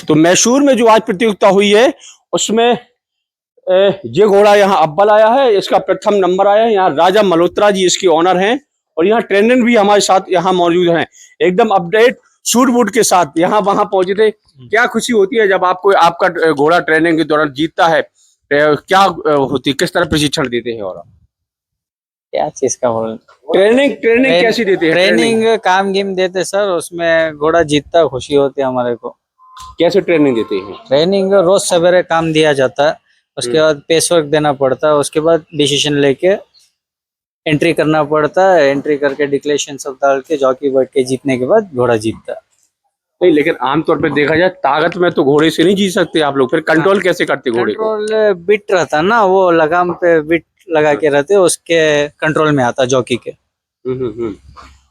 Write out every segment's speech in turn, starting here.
तो मैसूर में जो आज प्रतियोगिता हुई है उसमें ये घोड़ा यहाँ अव्वल आया है, इसका प्रथम नंबर आया है। यहाँ राजा मल्होत्रा जी इसके ऑनर हैं और यहाँ ट्रेनर भी हमारे साथ यहाँ मौजूद हैं, एकदम अपडेट सूट बूट के साथ यहाँ वहां पहुंचे थे। क्या खुशी होती है जब आपको आपका घोड़ा ट्रेनिंग के दौरान जीतता है? क्या होती है, किस तरह प्रशिक्षण देते हैं? और क्या चीज का बोल ट्रेनिंग ट्रेनिंग कैसी देते हैं? ट्रेनिंग काम गेम देते सर, उसमें घोड़ा जीतता खुशी होती है हमारे को। कैसे ट्रेनिंग देते हैं? ट्रेनिंग रोज सवेरे काम दिया जाता है, उसके बाद पेस वर्क देना पड़ता है, उसके बाद डिसीजन लेके एंट्री करना पड़ता है, एंट्री करके डिक्लेरेशन सब डाल के जॉकी बैठ के जीतने के बाद घोड़ा जीतता है। नहीं, लेकिन आमतौर पे देखा जाए ताकत में तो घोड़े से नहीं जीत सकते आप लोग, फिर कंट्रोल कैसे करते घोड़े को? कंट्रोल बिट रहता ना, वो लगाम पे बिट लगा के रहते, उसके कंट्रोल में आता जॉकी के।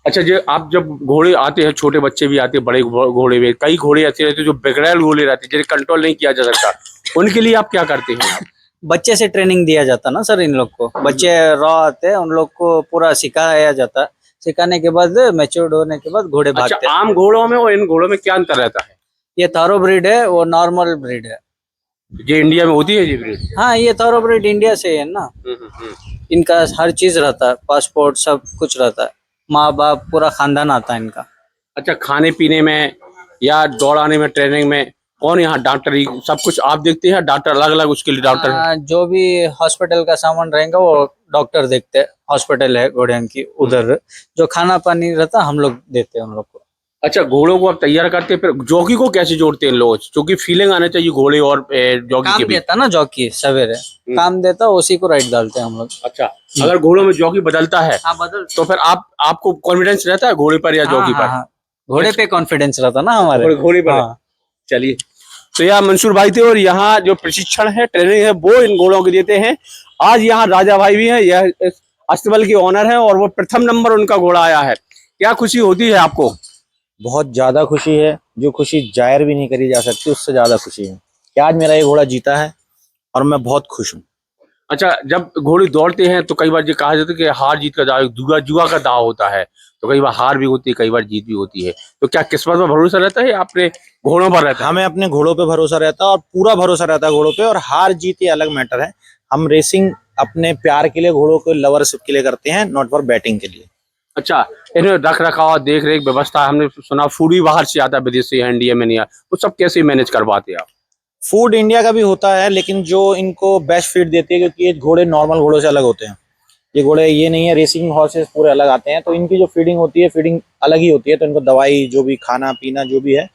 अच्छा, जो आप जब घोड़े आते हैं, छोटे बच्चे भी आते हैं, बड़े घोड़े में कई घोड़े ऐसे रहते हैं जो बिगड़ैल घोड़े रहते हैं जिन्हें कंट्रोल नहीं किया जा सकता, उनके लिए आप क्या करते हैं? आप बच्चे से ट्रेनिंग दिया जाता ना सर, इन लोग को बच्चे रॉ आते हैं, उन लोग को पूरा सिखाया जाता है, सिखाने के बाद मैच्योर्ड होने के बाद घोड़े भागते हैं। अच्छा, आम घोड़ों में और इन घोड़ों में क्या अंतर रहता है? ये थारो ब्रीड है, वो नॉर्मल ब्रीड है। ये इंडिया में होती है ये ब्रीड? हाँ, ये थारो ब्रीड इंडिया से है ना। इनका हर चीज रहता है, पासपोर्ट सब कुछ रहता है, माँ बाप पूरा खानदान आता है इनका। अच्छा, खाने पीने में या दौड़ाने में, ट्रेनिंग में कौन यहाँ डॉक्टर सब कुछ आप देखते हैं? डॉक्टर अलग अलग उसके लिए डॉक्टर है? जो भी हॉस्पिटल का सामान रहेगा वो डॉक्टर देखते हैं, हॉस्पिटल है घोड़े की उधर। जो खाना पानी रहता हम लोग देते हैं उन लोग को। अच्छा, घोड़ों को आप तैयार करते हैं, फिर जॉकी को कैसे जोड़ते हैं लोग? क्योंकि फीलिंग आना चाहिए घोड़े और जॉकी काम के बीच। देता ना जॉकी, सवेरे काम देता, उसी को राइट डालते हैं हम लोग। अच्छा, अगर घोड़ों में जॉकी बदलता है बदल तो फिर आपको कॉन्फिडेंस रहता है घोड़े पर या जॉकी पर? घोड़े पे कॉन्फिडेंस रहता ना हमारे। घोड़े पर। चलिए, तो यह मंसूर भाई थे और यहाँ जो प्रशिक्षण है, ट्रेनिंग है, वो इन घोड़ों के देते हैं। आज यहाँ राजा भाई भी हैं, यह अस्तबल के ऑनर हैं और वो प्रथम नंबर उनका घोड़ा आया है। क्या खुशी होती है आपको? बहुत ज्यादा खुशी है, जो खुशी जाहिर भी नहीं करी जा सकती, उससे ज्यादा खुशी है कि आज मेरा ये घोड़ा जीता है और मैं बहुत खुश हूँ। अच्छा, जब घोड़े दौड़ते हैं तो कई बार ये कहा जाता है कि हार जीत का दाव, जुआ का दाव होता है, तो कई बार हार भी होती है, कई बार जीत भी होती है, तो क्या किस्मत पर भरोसा रहता है या अपने घोड़ों पर रहता है? हमें अपने घोड़ों पे भरोसा रहता है और पूरा भरोसा रहता है घोड़ों पे, और हार जीत ये अलग मैटर है। हम रेसिंग अपने प्यार के लिए, घोड़ों के लवरशिप के लिए करते हैं, नॉट फॉर बैटिंग के लिए। अच्छा, इनमें रख रखाव, देख रेख, व्यवस्था, हमने सुना फूड भी बाहर से आता है, विदेश से, इंडिया में नहीं आता, वो सब कैसे मैनेज करवाते हैं आप? फूड इंडिया का भी होता है, लेकिन जो इनको बेस्ट फीड देती है, क्योंकि ये घोड़े नॉर्मल घोड़ों से अलग होते हैं। ये घोड़े ये नहीं है, रेसिंग हॉर्सेस पूरे अलग आते हैं, तो इनकी जो फीडिंग होती है, फीडिंग अलग ही होती है। तो इनको दवाई, जो भी खाना पीना जो भी है,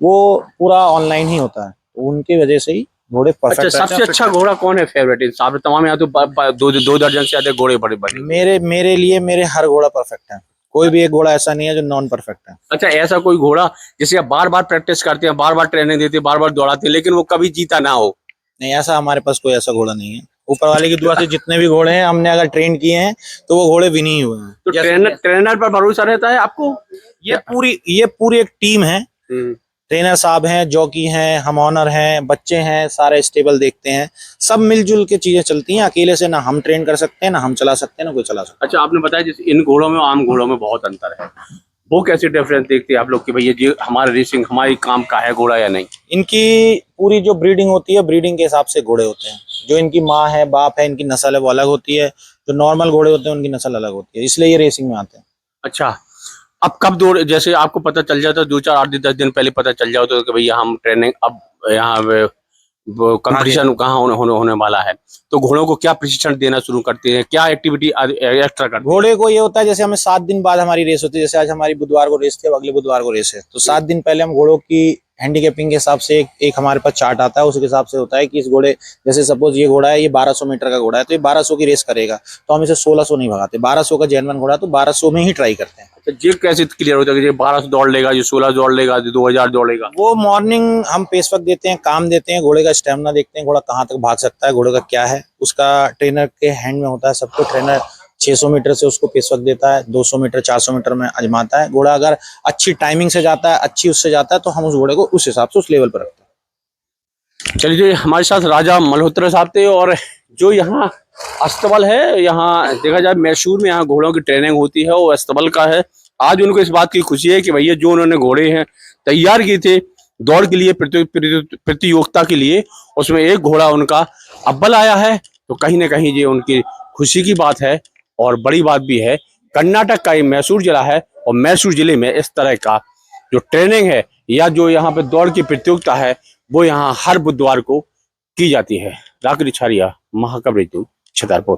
वो पूरा ऑनलाइन ही होता है, तो उनकी वजह से ही घोड़े परफेक्ट। अच्छा, सबसे अच्छा घोड़ा कौन है फेवरेट? इन सब तमाम यहाँ तो दो दर्जन से ज्यादा घोड़े बड़े बड़े। मेरे लिए मेरे हर घोड़ा परफेक्ट है, कोई भी एक घोड़ा ऐसा नहीं है जो नॉन परफेक्ट है। अच्छा, ऐसा कोई घोड़ा जिसे आप बार बार प्रैक्टिस करते हैं, बार बार ट्रेनिंग देते हैं, बार बार दौड़ाते हैं, लेकिन वो कभी जीता ना हो? नहीं, ऐसा हमारे पास कोई ऐसा घोड़ा नहीं है। ऊपर वाले की दुआ से जितने भी घोड़े हैं हमने अगर ट्रेन किए हैं तो वो घोड़े विन ही हुए हैं। तो ट्रेनर पर भरोसा रहता है आपको? ये पूरी एक टीम है। ट्रेनर साहब हैं, जॉकी हैं, हम ऑनर हैं, बच्चे हैं, सारे स्टेबल देखते हैं, सब मिलजुल के चीजें चलती हैं। अकेले से ना हम ट्रेन कर सकते हैं, ना हम चला सकते हैं, ना कोई चला सकता है। अच्छा, आपने बताया जैसे इन घोड़ों में आम घोड़ों में बहुत अंतर है, वो कैसे डिफरेंस देखते हैं आप लोग कि भैया जी हमारे रेसिंग हमारी काम का है घोड़ा या नहीं? इनकी पूरी जो ब्रीडिंग होती है, ब्रीडिंग के हिसाब से घोड़े होते हैं। जो इनकी माँ है, बाप है, इनकी नस्ल है, वो अलग होती है। जो नॉर्मल घोड़े होते हैं उनकी नस्ल अलग होती है, इसलिए ये रेसिंग में आते हैं। अच्छा, अब कब दौड़, जैसे आपको पता चल जाता है 2-4 8 दिन 10 दिन पहले पता चल जाओ तो कि भैया हम ट्रेनिंग अब यहाँ कंपटीशन कहाँ होने वाला है, तो घोड़ों को क्या प्रशिक्षण देना शुरू करते हैं, क्या एक्टिविटी एक्स्ट्रा करते हैं? घोड़े को ये होता है, जैसे हमें 7 दिन बाद हमारी रेस होती है, जैसे आज हमारी बुधवार को रेस थी, अब अगले बुधवार को रेस है, तो 7 दिन पहले हम घोड़ों की हैंडीकैपिंग के हिसाब से एक हमारे पास चार्ट आता है। उसके हिसाब से होता है कि इस घोड़े, जैसे सपोज ये घोड़ा है, ये 1200 मीटर का घोड़ा है, तो ये 1200 की रेस करेगा, तो हम इसे 1600 नहीं भगाते। 1200 का जेन्युइन घोड़ा तो 1200 में ही ट्राई करते हैं। अच्छा, ये कैसे क्लियर होता है कि ये 1200 दौड़ लेगा, ये 16 दौड़ लेगा, ये 2000 दौड़ेगा? वो मॉर्निंग हम पेस वक्त देते हैं, काम देते हैं, घोड़े का स्टेमिना देखते हैं, घोड़ा कहाँ तक भाग सकता है, घोड़े का क्या है, उसका ट्रेनर के हैंड में होता है। सबको ट्रेनर 600 मीटर से उसको पेस वक्त देता है, 200 मीटर 400 मीटर में आजमाता है। घोड़ा अगर अच्छी टाइमिंग से जाता है, अच्छी उससे जाता है, तो हम उस घोड़े को उस हिसाब से उस लेवल पर रखते हैं। चलिए, हमारे साथ राजा मल्होत्रा साहब थे और जो यहाँ अस्तबल है, यहाँ देखा जाए मैसूर में यहाँ घोड़ों की ट्रेनिंग होती है, वो अस्तबल का है। आज उनको इस बात की खुशी है कि भैया जो उन्होंने घोड़े हैं तैयार किए थे दौड़ के लिए प्रतियोगिता के लिए, उसमें एक घोड़ा उनका अव्वल आया है। तो कहीं ना कहीं ये उनकी खुशी की बात है और बड़ी बात भी है। कर्नाटक का ये मैसूर जिला है और मैसूर जिले में इस तरह का जो ट्रेनिंग है या जो यहाँ पे दौड़ की प्रतियोगिता है वो यहाँ हर बुधवार को की जाती है। राकेश छारिया, महाकवरेज न्यूज़, छतरपुर।